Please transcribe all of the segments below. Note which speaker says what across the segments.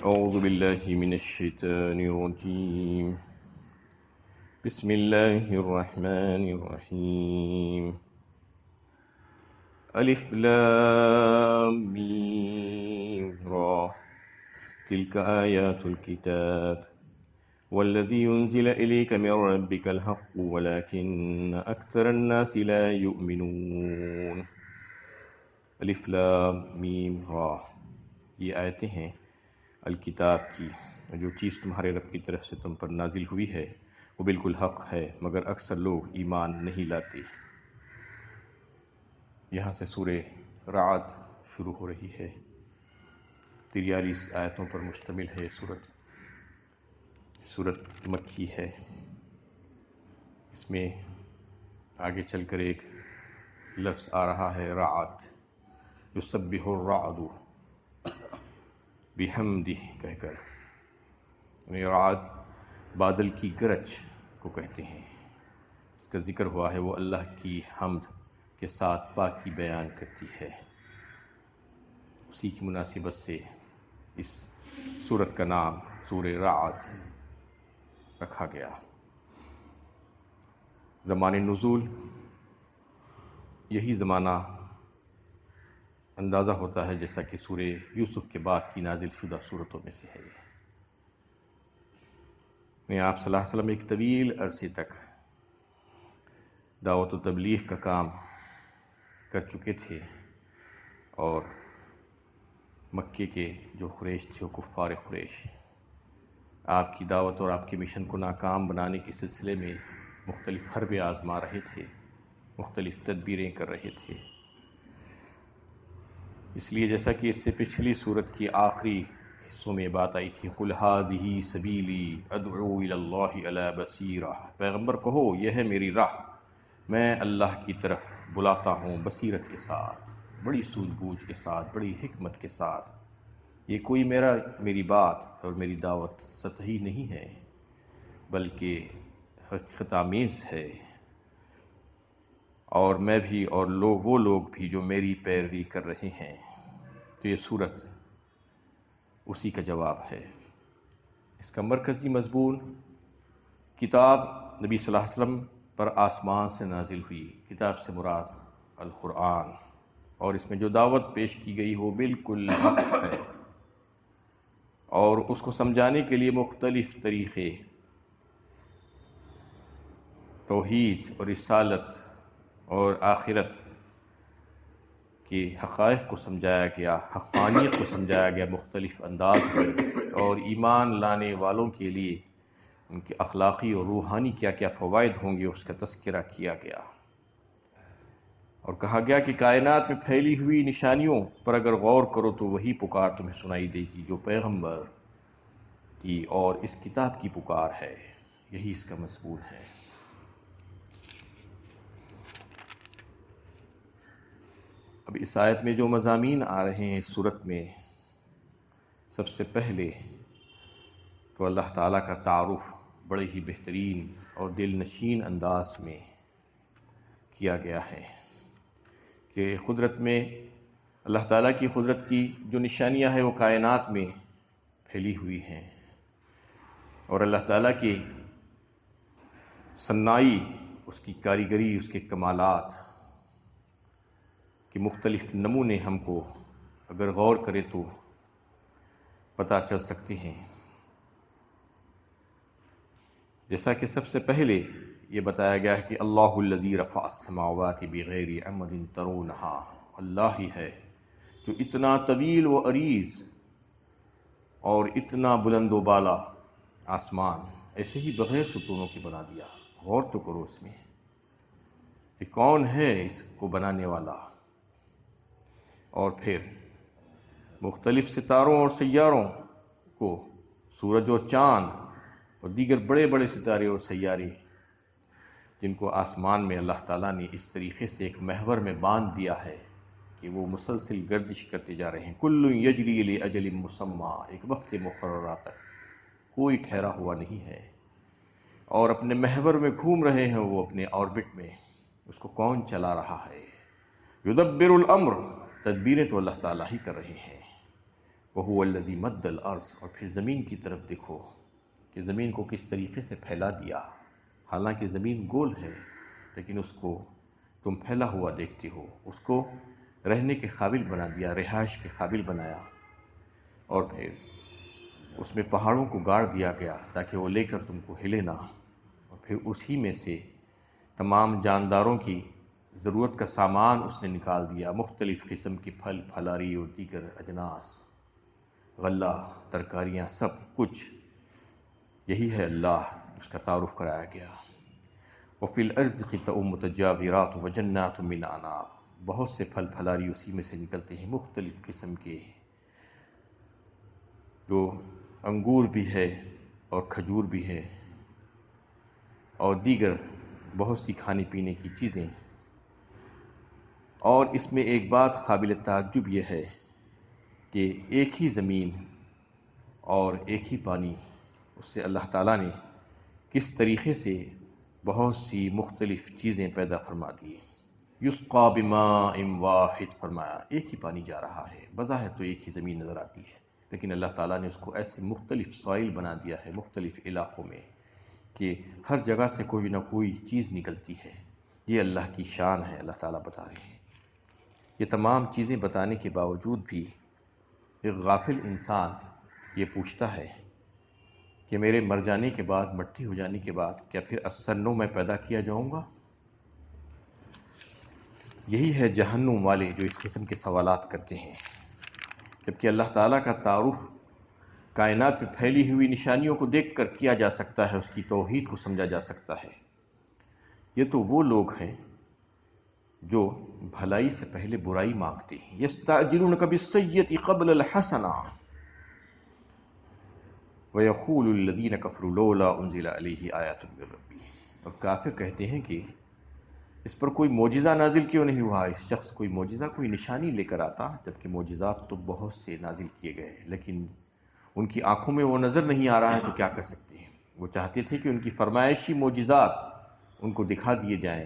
Speaker 1: أعوذ بالله من الشيطان الرجيم. بسم الله الرحمن الرحيم. ألف لام ميم را تلك آيات الكتاب والذي أنزل إليك من ربك الحق ولكن أكثر الناس لا يؤمنون. الف لام میم را، یہ آیتیں ہیں الکتاب کی، جو چیز تمہارے رب کی طرف سے تم پر نازل ہوئی ہے وہ بالکل حق ہے، مگر اکثر لوگ ایمان نہیں لاتے۔ یہاں سے سورہ رعد شروع ہو رہی ہے، 43 آیتوں پر مشتمل ہے۔ سورت مکی ہے۔ اس میں آگے چل کر ایک لفظ آ رہا ہے رعد، یسبح الرعد بحمدہ کہہ کر، رعد بادل کی گرج کو کہتے ہیں۔ اس کا ذکر ہوا ہے، وہ اللہ کی حمد کے ساتھ پاکی بیان کرتی ہے۔ اسی کی مناسبت سے اس سورت کا نام سورہ رعد رکھا گیا۔ زمان نزول، یہی زمانہ اندازہ ہوتا ہے جیسا کہ سورہ یوسف کے بعد کی نازل شدہ صورتوں میں سے ہے۔ آپ صلی اللہ علیہ وسلم ایک طویل عرصے تک دعوت و تبلیغ کا کام کر چکے تھے، اور مکے کے جو قریش تھے، وہ کفار قریش، آپ کی دعوت اور آپ کے مشن کو ناکام بنانے کے سلسلے میں مختلف حربیں آزما رہے تھے، مختلف تدبیریں کر رہے تھے۔ اس لیے جیسا کہ اس سے پچھلی صورت کی آخری حصوں میں بات آئی تھی، قُلْ هَٰذِهِ سَبِيلِي أَدْعُو إِلَى اللَّهِ عَلَىٰ بَصِيرَةٍ، پیغمبر کہو یہ ہے میری راہ، میں اللہ کی طرف بلاتا ہوں بصیرت کے ساتھ، بڑی سوجھ بوجھ کے ساتھ، بڑی حکمت کے ساتھ۔ یہ کوئی میری بات اور میری دعوت سطحی نہیں ہے، بلکہ حقیقت آمیز ہے، اور میں بھی اور وہ لوگ بھی جو میری پیروی کر رہے ہیں۔ تو یہ صورت اسی کا جواب ہے۔ اس کا مرکزی مضمون، کتاب نبی صلی اللہ علیہ وسلم پر آسمان سے نازل ہوئی، کتاب سے مراد القرآن، اور اس میں جو دعوت پیش کی گئی وہ بالکل حق ہے، اور اس کو سمجھانے کے لیے مختلف طریقے، توحید اور رسالت اور آخرت کے حقائق کو سمجھایا گیا، حقانیت کو سمجھایا گیا مختلف انداز میں، اور ایمان لانے والوں کے لیے ان کے اخلاقی اور روحانی کیا کیا فوائد ہوں گے اس کا تذکرہ کیا گیا، اور کہا گیا کہ کائنات میں پھیلی ہوئی نشانیوں پر اگر غور کرو تو وہی پکار تمہیں سنائی دے گی جو پیغمبر کی اور اس کتاب کی پکار ہے، یہی اس کا مضمون ہے۔ اب اس آیت میں جو مضامین آ رہے ہیں اس صورت میں، سب سے پہلے تو اللہ تعالیٰ کا تعارف بڑے ہی بہترین اور دل نشین انداز میں کیا گیا ہے، کہ قدرت میں اللہ تعالیٰ کی قدرت کی جو نشانیاں ہیں وہ کائنات میں پھیلی ہوئی ہیں، اور اللہ تعالیٰ کی صنائی، اس کی کاریگری، اس کے کمالات کہ مختلف نمونے ہم کو اگر غور کرے تو پتہ چل سکتے ہیں۔ جیسا کہ سب سے پہلے یہ بتایا گیا ہے کہ اللہ الذی رفع السماوات بغیر عمد ترونہا، اللہ ہی ہے جو اتنا طویل و عریض اور اتنا بلند و بالا آسمان ایسے ہی بغیر ستونوں کے بنا دیا۔ غور تو کرو اس میں کہ کون ہے اس کو بنانے والا، اور پھر مختلف ستاروں اور سیاروں کو، سورج اور چاند اور دیگر بڑے بڑے ستارے اور سیارے، جن کو آسمان میں اللہ تعالیٰ نے اس طریقے سے ایک محور میں باندھ دیا ہے کہ وہ مسلسل گردش کرتے جا رہے ہیں۔ کل یجری لاجل مسمى، ایک وقت مقررہ تک، کوئی ٹھہرا ہوا نہیں ہے، اور اپنے محور میں گھوم رہے ہیں وہ اپنے آربٹ میں۔ اس کو کون چلا رہا ہے؟ یدبر الامر، تدبیریں تو اللہ تعالیٰ ہی کر رہے ہیں، وَهُوَ الَّذِي مَدَّ الْأَرْضَ، اور پھر زمین کی طرف دیکھو کہ زمین کو کس طریقے سے پھیلا دیا. حالانکہ زمین گول ہے لیکن اس کو تم پھیلا ہوا دیکھتے ہو. اس کو رہنے کے قابل بنا دیا، رہائش کے قابل بنایا، اور پھر اس میں پہاڑوں کو گاڑ دیا گیا تاکہ وہ لے کر تم کو ہلے نہ. اور پھر اسی میں سے تمام جانداروں کی ضرورت کا سامان اس نے نکال دیا، مختلف قسم کے پھل پھلاری اور دیگر اجناس، غلہ، ترکاریاں، سب کچھ. یہی ہے اللہ، اس کا تعارف کرایا گیا. وَفِي الْأَرْضِ قِطَعٌ مُتَجَاوِرَاتٌ وَجَنَّاتٌ مِّنْ أَعْنَابٍ، بہت سے پھل پھلاری اسی میں سے نکلتے ہیں، مختلف قسم کے، جو انگور بھی ہے اور کھجور بھی ہے اور دیگر بہت سی کھانے پینے کی چیزیں. اور اس میں ایک بات قابل تعجب یہ ہے کہ ایک ہی زمین اور ایک ہی پانی، اس سے اللہ تعالیٰ نے کس طریقے سے بہت سی مختلف چیزیں پیدا فرما دی. یسقا بماء واحد، فرمایا ایک ہی پانی جا رہا ہے، بظاہر تو ایک ہی زمین نظر آتی ہے لیکن اللہ تعالیٰ نے اس کو ایسے مختلف سوائل بنا دیا ہے مختلف علاقوں میں کہ ہر جگہ سے کوئی نہ کوئی چیز نکلتی ہے. یہ اللہ کی شان ہے. اللہ تعالیٰ بتا رہے ہیں. یہ تمام چیزیں بتانے کے باوجود بھی ایک غافل انسان یہ پوچھتا ہے کہ میرے مر جانے کے بعد، مٹی ہو جانے کے بعد، کیا پھر ازسرنو میں پیدا کیا جاؤں گا؟ یہی ہے جہنم والے جو اس قسم کے سوالات کرتے ہیں. جبکہ اللہ تعالیٰ کا تعارف کائنات میں پھیلی ہوئی نشانیوں کو دیکھ کر کیا جا سکتا ہے، اس کی توحید کو سمجھا جا سکتا ہے. یہ تو وہ لوگ ہیں جو بھلائی سے پہلے برائی مانگتے ہیں. یستعجلونک بالسیئۃ قبل الحسنہ وَيَقُولُ الَّذِينَ كَفَرُوا لَوْلَا أُنزِلَ عَلَيْهِ آیَةٌ مِّن رَّبِّهِ، اور کافر کہتے ہیں کہ اس پر کوئی معجزہ نازل کیوں نہیں ہوا، اس شخص کوئی معجزہ، کوئی نشانی لے کر آتا. جبکہ معجزات تو بہت سے نازل کیے گئے لیکن ان کی آنکھوں میں وہ نظر نہیں آ رہا ہے تو کیا کر سکتے ہیں. وہ چاہتے تھے کہ ان کی فرمائشی معجزات ان کو دکھا دیے جائیں.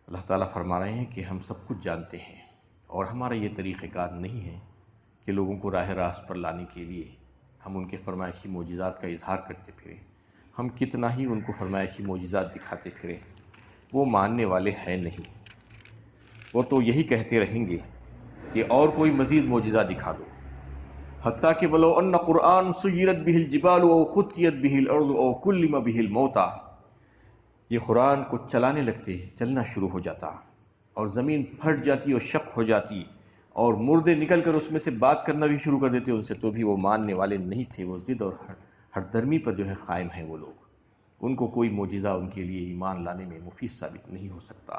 Speaker 1: اللہ تعالیٰ فرما رہے ہیں کہ ہم سب کچھ جانتے ہیں اور ہمارا یہ طریقہ کار نہیں ہے کہ لوگوں کو راہ راست پر لانے کے لیے ہم ان کے فرمائشی معجزات کا اظہار کرتے پھریں. ہم کتنا ہی ان کو فرمائشی معجزات دکھاتے پھریں، وہ ماننے والے ہیں نہیں. وہ تو یہی کہتے رہیں گے کہ اور کوئی مزید معجزہ دکھا دو. حتیٰ کہ ولو ان قرآن سیرت بہ الجبال او خطیت بہ الارض او کلم بہ الموتى، یہ قرآن کو چلانے لگتے، چلنا شروع ہو جاتا اور زمین پھٹ جاتی اور شق ہو جاتی اور مردے نکل کر اس میں سے بات کرنا بھی شروع کر دیتے ان سے، تو بھی وہ ماننے والے نہیں تھے. وہ ضد اور ہر درمی پر جو ہے قائم ہیں وہ لوگ. ان کو کوئی معجزہ ان کے لیے ایمان لانے میں مفید ثابت نہیں ہو سکتا.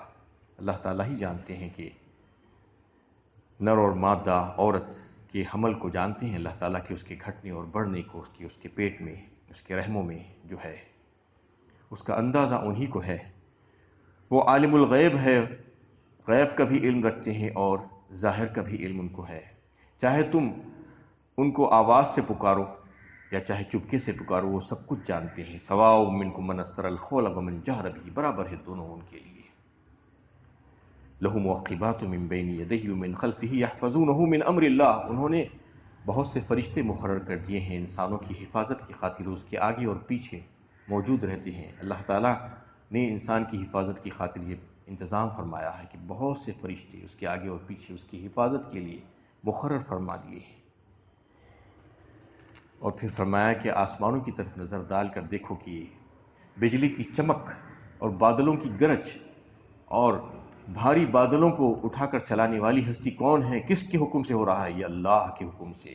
Speaker 1: اللہ تعالیٰ ہی جانتے ہیں کہ نر اور مادہ عورت کے حمل کو جانتے ہیں اللہ تعالیٰ کے، اس کے گھٹنے اور بڑھنے کو، اس کے پیٹ میں، اس کے رحموں میں جو ہے، اس کا اندازہ انہی کو ہے. وہ عالم الغیب ہے، غیب کا بھی علم رکھتے ہیں اور ظاہر کا بھی علم ان کو ہے. چاہے تم ان کو آواز سے پکارو یا چاہے چپکے سے پکارو، وہ سب کچھ جانتے ہیں. سواء منکم من اسر القول ومن جہر بہ، برابر ہے دونوں ان کے لیے. لہ معقبات من بین یدیہ ومن خلفہ یحفظونہ من امر اللہ، انہوں نے بہت سے فرشتے مقرر کر دیے ہیں انسانوں کی حفاظت کی خاطر، اس کے آگے اور پیچھے موجود رہتے ہیں. اللہ تعالیٰ نے انسان کی حفاظت کی خاطر یہ انتظام فرمایا ہے کہ بہت سے فرشتے اس کے آگے اور پیچھے اس کی حفاظت کے لیے مقرر فرما دیے ہیں. اور پھر فرمایا کہ آسمانوں کی طرف نظر ڈال کر دیکھو کہ بجلی کی چمک اور بادلوں کی گرج اور بھاری بادلوں کو اٹھا کر چلانے والی ہستی کون ہے، کس کے حکم سے ہو رہا ہے؟ یہ اللہ کے حکم سے.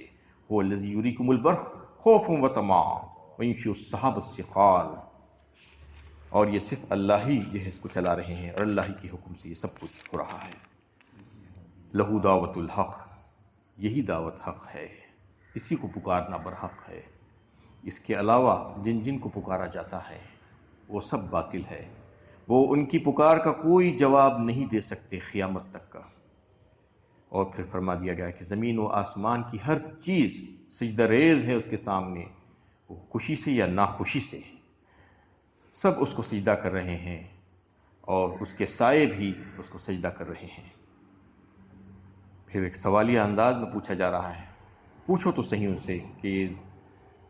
Speaker 1: هو الذی یریکم البرق خوفا وطمعا وینشئ السحاب الثقال، اور یہ صرف اللہ ہی یہ اس کو چلا رہے ہیں اور اللہ ہی کے حکم سے یہ سب کچھ ہو رہا ہے. لہو دعوت الحق، یہی دعوت حق ہے، اسی کو پکارنا برحق ہے. اس کے علاوہ جن جن کو پکارا جاتا ہے وہ سب باطل ہے، وہ ان کی پکار کا کوئی جواب نہیں دے سکتے قیامت تک کا. اور پھر فرما دیا گیا کہ زمین و آسمان کی ہر چیز سجدہ ریز ہے اس کے سامنے، وہ خوشی سے یا ناخوشی سے سب اس کو سجدہ کر رہے ہیں اور اس کے سائے بھی اس کو سجدہ کر رہے ہیں. پھر ایک سوالیہ انداز میں پوچھا جا رہا ہے، پوچھو تو صحیح ان سے کہ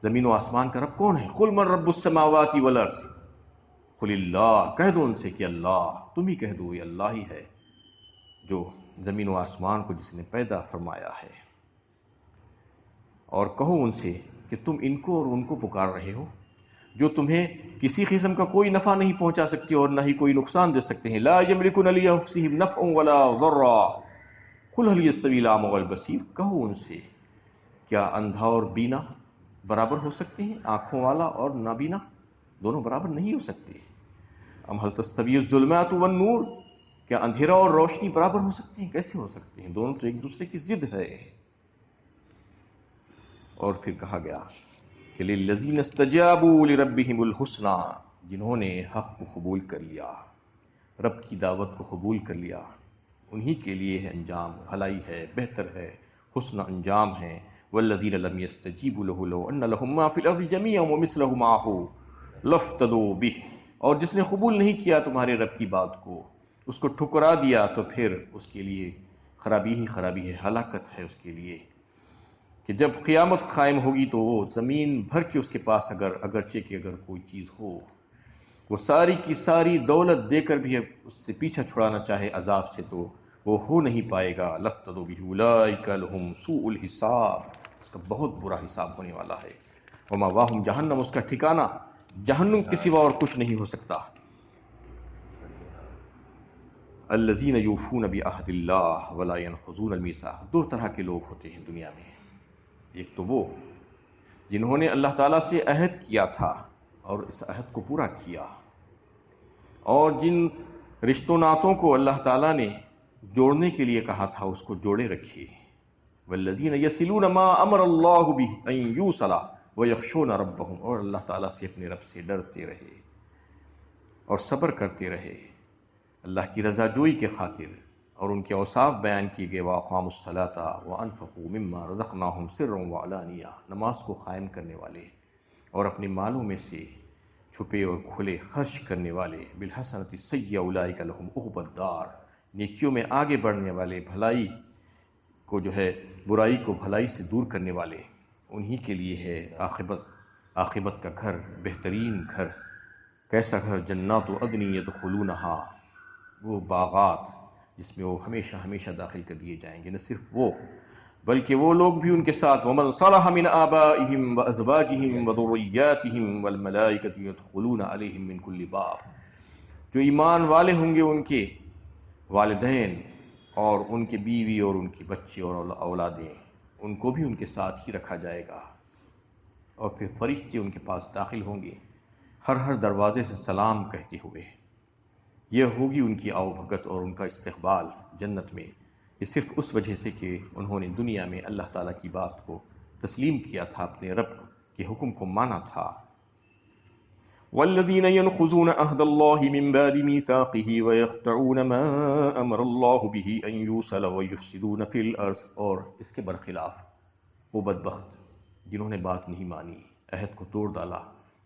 Speaker 1: زمین و آسمان کا رب کون ہے؟ قل من رب السماوات والارض، قل اللہ، کہہ دو ان سے کہ اللہ، تم ہی کہہ دو، یہ اللہ ہی ہے جو زمین و آسمان کو جس نے پیدا فرمایا ہے۔ اور کہو ان سے کہ تم ان کو اور ان کو پکار رہے ہو جو تمہیں کسی قسم کا کوئی نفع نہیں پہنچا سکتے اور نہ ہی کوئی نقصان دے سکتے ہیں۔ لا یملکون لانفسہم نفعا ولا ضرا قل هل یستوی الاعمی والبصیر، کہو ان سے کیا اندھا اور بینا برابر ہو سکتے ہیں؟ آنکھوں والا اور نابینا دونوں برابر نہیں ہو سکتے۔ ام هل تستوی الظلمات والنور، کیا اندھیرا اور روشنی برابر ہو سکتے ہیں؟ کیسے ہو سکتے ہیں؟ دونوں تو ایک دوسرے کی ضد ہے۔ اور پھر کہا گیا کہ للذین استجابوا لربہم الحسنی، جنہوں نے حق کو قبول کر لیا، رب کی دعوت کو قبول کر لیا، انہی کے لیے ہے انجام، بھلائی ہے، بہتر ہے، حسن انجام ہے۔ والذین لم یستجیبوا له لو ان لهم ما فی الارض جميعا ومثله معه لافتدوا به، اور جس نے قبول نہیں کیا تمہارے رب کی بات کو، اس کو ٹھکرا دیا، تو پھر اس کے لیے خرابی ہی خرابی ہے، ہلاکت ہے اس کے لیے کہ جب قیامت قائم ہوگی تو وہ زمین بھر کے اس کے پاس اگرچہ کہ اگر کوئی چیز ہو، وہ ساری کی ساری دولت دے کر بھی اس سے پیچھا چھڑانا چاہے عذاب سے تو وہ ہو نہیں پائے گا۔ لفتدوا بہ اولئک لہم سوء الحساب، اس کا بہت برا حساب ہونے والا ہے۔ ومأواہم جہنم، اس کا ٹھکانہ جہنم کے سوا اور کچھ نہیں ہو سکتا۔ الذین یوفون بعہد اللہ ولا ینقضون المیثاق، دو طرح کے لوگ ہوتے ہیں دنیا میں، ایک تو وہ جنہوں نے اللہ تعالیٰ سے عہد کیا تھا اور اس عہد کو پورا کیا، اور جن رشتوں ناتوں کو اللہ تعالیٰ نے جوڑنے کے لیے کہا تھا اس کو جوڑے رکھے۔ والذین یصلون ما امر اللہ بہ ان یوصل ویخشون ربہم، اور اللہ تعالیٰ سے اپنے رب سے ڈرتے رہے اور صبر کرتے رہے اللہ کی رضا جوئی کے خاطر، اور ان کے اوصاف بیان کیے گئے، وَأَقَامُوا الصَّلَاةَ وَأَنفَقُوا مِمَّا رَزَقْنَاهُمْ سِرًّا وَعَلَانِيَةً، نماز کو قائم کرنے والے اور اپنے مالوں میں سے چھپے اور کھلے خرچ کرنے والے، بِالْحَسَنَةِ السَّيِّئَةِ أُولَٰئِكَ لَهُمْ عُقْبَى الدَّارِ، نیکیوں میں آگے بڑھنے والے، بھلائی کو جو ہے برائی کو بھلائی سے دور کرنے والے، انہی کے لیے ہے عاقبت کا گھر، بہترین گھر۔ کیسا گھر؟ جنات عدن یدخلونہا، وہ باغات جس میں وہ ہمیشہ ہمیشہ داخل کر دیے جائیں گے، نہ صرف وہ بلکہ وہ لوگ بھی ان کے ساتھ، ومن صلح من آبائہم وازواجہم وذریاتہم والملائکۃ یدخلون علیہم من کل باب، جو ایمان والے ہوں گے ان کے والدین اور ان کے بیوی اور ان کے بچے اور اولادیں، ان کو بھی ان کے ساتھ ہی رکھا جائے گا، اور پھر فرشتے ان کے پاس داخل ہوں گے ہر دروازے سے سلام کہتے ہوئے۔ یہ ہوگی ان کی آؤ بھگت اور ان کا استقبال جنت میں، یہ صرف اس وجہ سے کہ انہوں نے دنیا میں اللہ تعالیٰ کی بات کو تسلیم کیا تھا، اپنے رب کے حکم کو مانا تھا۔ والذین ینقضون عہد اللہ من بعد میثاقہ ویقطعون ما امر اللہ بہ ان یوصل ویفسدون فی الارض، اور اس کے برخلاف وہ بدبخت جنہوں نے بات نہیں مانی، عہد کو توڑ ڈالا،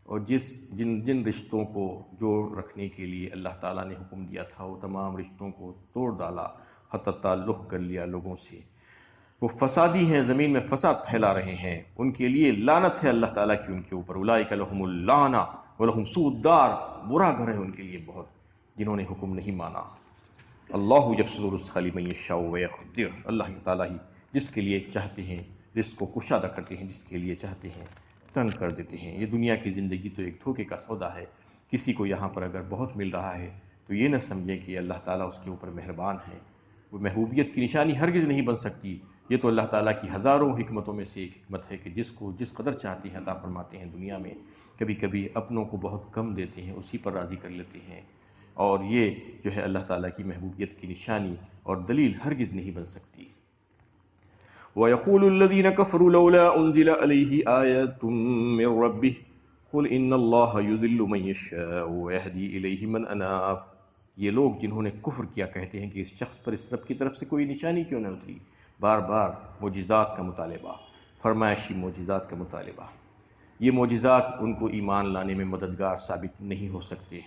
Speaker 1: اور جن رشتوں کو جوڑ رکھنے کے لیے اللہ تعالیٰ نے حکم دیا تھا وہ تمام رشتوں کو توڑ ڈالا، حتی تعلق کر لیا لوگوں سے، وہ فسادی ہیں، زمین میں فساد پھیلا رہے ہیں، ان کے لیے لعنت ہے اللہ تعالیٰ کی ان کے اوپر۔ اولئک لہم اللعنہ ولہم سوء الدار، برا گھر ہے ان کے لیے بہت، جنہوں نے حکم نہیں مانا۔ اللہ یبسط الرزق لمن یشاء ویقدر، اللہ تعالیٰ ہی جس کے لیے چاہتے ہیں رزق کو کشادہ کرتے ہیں، جس کے لیے چاہتے ہیں تنگ کر دیتے ہیں۔ یہ دنیا کی زندگی تو ایک دھوکے کا سودا ہے، کسی کو یہاں پر اگر بہت مل رہا ہے تو یہ نہ سمجھیں کہ اللہ تعالیٰ اس کے اوپر مہربان ہے، وہ محبوبیت کی نشانی ہرگز نہیں بن سکتی، یہ تو اللہ تعالیٰ کی ہزاروں حکمتوں میں سے ایک حکمت ہے کہ جس کو جس قدر چاہتے ہیں عطا فرماتے ہیں دنیا میں، کبھی کبھی اپنوں کو بہت کم دیتے ہیں، اسی پر راضی کر لیتے ہیں، اور یہ جو ہے اللہ تعالیٰ کی محبوبیت کی نشانی اور دلیل ہرگز نہیں بن سکتی۔ وَيَقُولُ الَّذِينَ كَفَرُوا لَوْلَا أُنزِلَ عَلَيْهِ آيَةٌ مِّن رَّبِّهِ قُلْ إِنَّ اللَّهَ يُضِلُّ مَن يَشَاءُ وَيَهْدِي إِلَيْهِ مَنْ أَنَابَ، یہ لوگ جنہوں نے کفر کیا کہتے ہیں کہ اس شخص پر اس رب کی طرف سے کوئی نشانی کیوں نہ اتری، بار بار معجزات کا مطالبہ، فرمائشی معجزات کا مطالبہ، یہ معجزات ان کو ایمان لانے میں مددگار ثابت نہیں ہو سکتے۔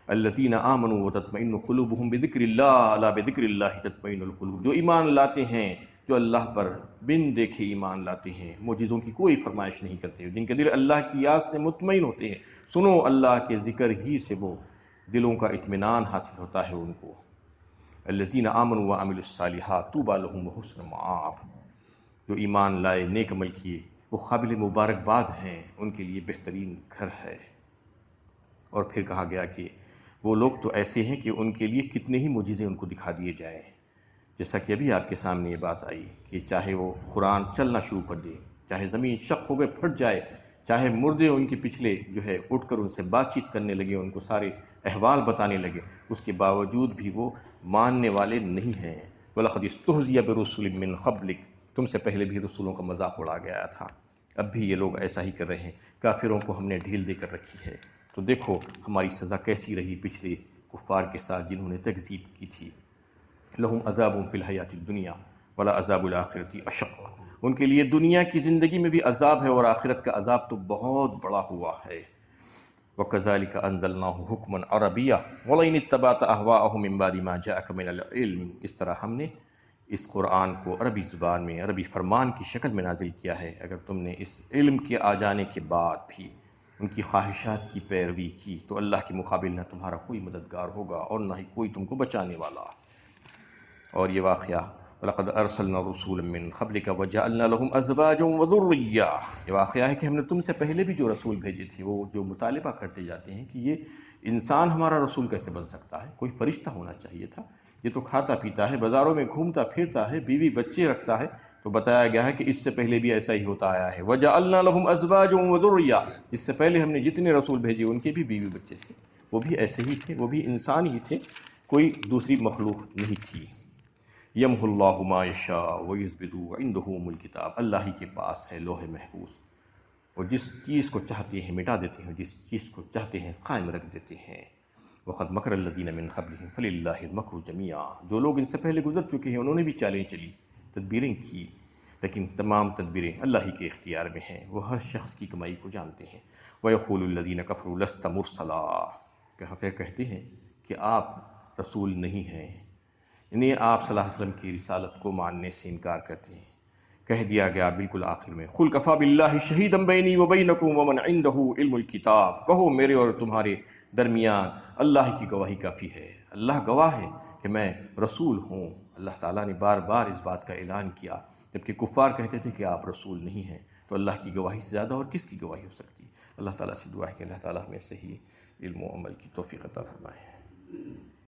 Speaker 1: الذین آمنوا وتطمئن قلوبہم بذکر اللہ الا بذکر اللہ تطمئن القلوب، جو ایمان لاتے ہیں، جو اللہ پر بن دیکھے ایمان لاتے ہیں، معجزوں کی کوئی فرمائش نہیں کرتے، جن کے دل اللہ کی یاد سے مطمئن ہوتے ہیں، سنو اللہ کے ذکر ہی سے وہ دلوں کا اطمینان حاصل ہوتا ہے ان کو۔ الذین آمنوا وعملوا الصالحات طوبی لہم وحسن مآب، جو ایمان لائے، نیک عمل کیے، وہ قابل مبارکباد ہیں، ان کے لیے بہترین گھر ہے۔ اور پھر کہا گیا کہ وہ لوگ تو ایسے ہیں کہ ان کے لیے کتنے ہی معجزے ان کو دکھا دیے جائیں، جیسا کہ ابھی آپ کے سامنے یہ بات آئی کہ چاہے وہ قرآن چلنا شروع کر دے، چاہے زمین شق ہو گئے پھٹ جائے، چاہے مردے ان کے پچھلے جو ہے اٹھ کر ان سے بات چیت کرنے لگے، ان کو سارے احوال بتانے لگے، اس کے باوجود بھی وہ ماننے والے نہیں ہیں۔ وَلَقَدِ اسْتُهْزِئَ بِرُسُلٍ مِّن قَبْلِكَ، تم سے پہلے بھی رسولوں کا مذاق اڑا گیا تھا، اب بھی یہ لوگ ایسا ہی کر رہے ہیں، کافروں کو ہم نے ڈھیل دے کر رکھی ہے۔ تو دیکھو ہماری سزا کیسی رہی پچھلے کفار کے ساتھ جنہوں نے تکذیب کی تھی۔ لہم عذاب فی الحیات الدنیا ولا عذاب الآخرۃ اشق، ان کے لیے دنیا کی زندگی میں بھی عذاب ہے اور آخرت کا عذاب تو بہت بڑا ہوا ہے۔ وَكَذَلِكَ أَنزَلْنَاهُ حُكْمًا عَرَبِيًّا وَلَئِنِ اتَّبَعْتَ أَهْوَاءَهُم مِّن بَعْدِ مَا جَاءَكَ مِنَ الْعِلْمِ، اس طرح ہم نے اس قرآن کو عربی زبان میں، عربی فرمان کی شکل میں نازل کیا ہے، اگر تم نے اس علم کے آ جانے کے بعد بھی ان کی خواہشات کی پیروی کی تو اللہ کے مقابل نہ تمہارا کوئی مددگار ہوگا اور نہ ہی کوئی تم کو بچانے والا۔ اور یہ واقعہ وَلَقَدْ أَرْسَلْنَا رُسُولًا مِّن قَبْلِكَ وَجَعَلْنَا لَهُمْ أَزْوَاجًا وَذُرِّيَّةً، یہ واقعہ ہے کہ ہم نے تم سے پہلے بھی جو رسول بھیجے تھے وہ جو مطالبہ کرتے جاتے ہیں کہ یہ انسان ہمارا رسول کیسے بن سکتا ہے، کوئی فرشتہ ہونا چاہیے تھا، یہ تو کھاتا پیتا ہے، بازاروں میں گھومتا پھرتا ہے، بیوی بچے رکھتا ہے، تو بتایا گیا ہے کہ اس سے پہلے بھی ایسا ہی ہوتا آیا ہے۔ وَجَعَلْنَا لَهُمْ أَزْوَاجًا وَذُرِّيَّةً، اس سے پہلے ہم نے جتنے رسول بھیجے ان کے بھی بیوی بچے تھے، وہ بھی ایسے ہی تھے، وہ بھی انسان ہی تھے، کوئی دوسری مخلوق نہیں تھی۔ یمحو اللہ ما یشاء ویثبت عنده ام الکتاب، اللہ ہی کے پاس ہے لوح محفوظ، اور جس چیز کو چاہتے ہیں مٹا دیتے ہیں، جس چیز کو چاہتے ہیں قائم رکھ دیتے ہیں۔ وقد مکر الذین من قبلہم فللہ المکر جمیعا، جو لوگ ان سے پہلے گزر چکے ہیں انہوں نے بھی چالیں چلی، تدبیریں کی، لیکن تمام تدبیریں اللہ ہی کے اختیار میں ہیں، وہ ہر شخص کی کمائی کو جانتے ہیں۔ ویقول الذین کفروا لست مرسلا، پھر کہتے ہیں کہ آپ رسول نہیں ہیں، انہیں آپ صلی اللہ علیہ وسلم کی رسالت کو ماننے سے انکار کرتے ہیں۔ کہہ دیا گیا بالکل آخر میں قل کفی باللہ شہیدا بینی وبینکم ومن عندہ علم الکتاب، کہو میرے اور تمہارے درمیان اللہ کی گواہی کافی ہے، اللہ گواہ ہے کہ میں رسول ہوں۔ اللہ تعالیٰ نے بار بار اس بات کا اعلان کیا، جبکہ کفار کہتے تھے کہ آپ رسول نہیں ہیں، تو اللہ کی گواہی سے زیادہ اور کس کی گواہی ہو سکتی ہے؟ اللہ تعالیٰ سے دعا ہے کہ اللہ تعالیٰ ہمیں صحیح علم و عمل کی توفیق عطا فرمائے۔